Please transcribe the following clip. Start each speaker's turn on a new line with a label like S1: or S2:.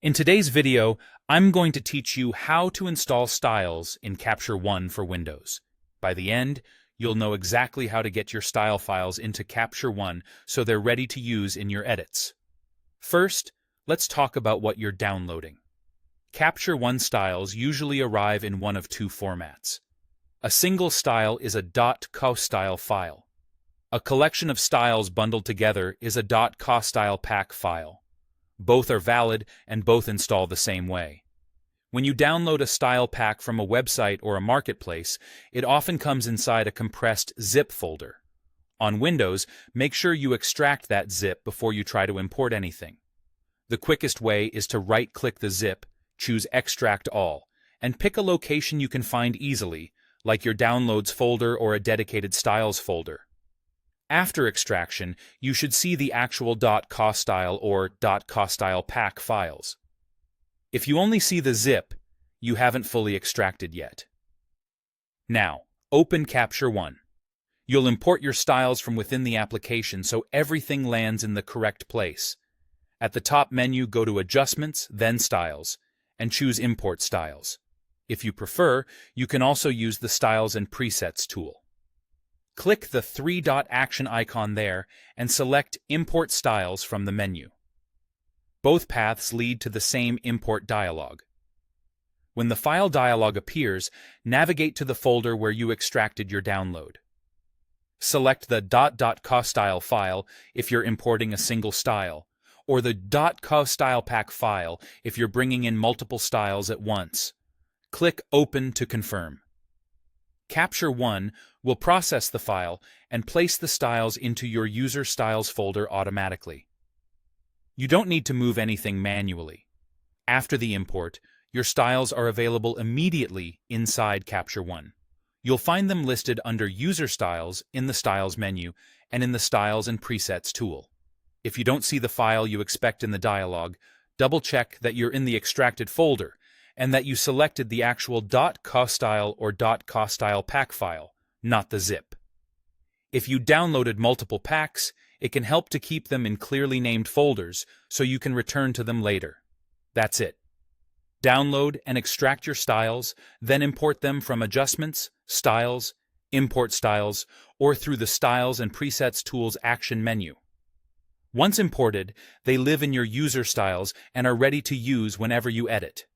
S1: In today's video, I'm going to teach you how to install styles in Capture One for Windows. By the end, you'll know exactly how to get your style files into Capture One so they're ready to use in your edits. First, let's talk about what you're downloading. Capture One styles usually arrive in one of two formats. A single style is a .co-style file. A collection of styles bundled together is a .co-style pack file. Both are valid and both install the same way. When you download a style pack from a website or a marketplace, it often comes inside a compressed zip folder. On Windows, make sure you extract that zip before you try to import anything. The quickest way is to right-click the zip, choose Extract All, and pick a location you can find easily, like your Downloads folder or a dedicated Styles folder. After extraction, you should see the actual .co-style or .co-style pack files. If you only see the zip, you haven't fully extracted yet. Now, open Capture One. You'll import your styles from within the application so everything lands in the correct place. At the top menu, go to Adjustments, then Styles, and choose Import Styles. If you prefer, you can also use the Styles and Presets tool. Click the three-dot action icon there and select Import Styles from the menu. Both paths lead to the same import dialog. When the file dialog appears, navigate to the folder where you extracted your download. Select the .co-style file if you're importing a single style, or the .co-style pack file if you're bringing in multiple styles at once. Click Open to confirm. Capture One will process the file and place the styles into your User Styles folder automatically. You don't need to move anything manually. After the import, your styles are available immediately inside Capture One. You'll find them listed under User Styles in the Styles menu and in the Styles and Presets tool. If you don't see the file you expect in the dialog, double-check that you're in the extracted folder and that you selected the actual .co-style or .co-style pack file, not the zip. If you downloaded multiple packs, it can help to keep them in clearly named folders so you can return to them later. That's it. Download and extract your styles, then import them from Adjustments, Styles, Import Styles, or through the Styles and Presets tool's Action menu. Once imported, they live in your user styles and are ready to use whenever you edit.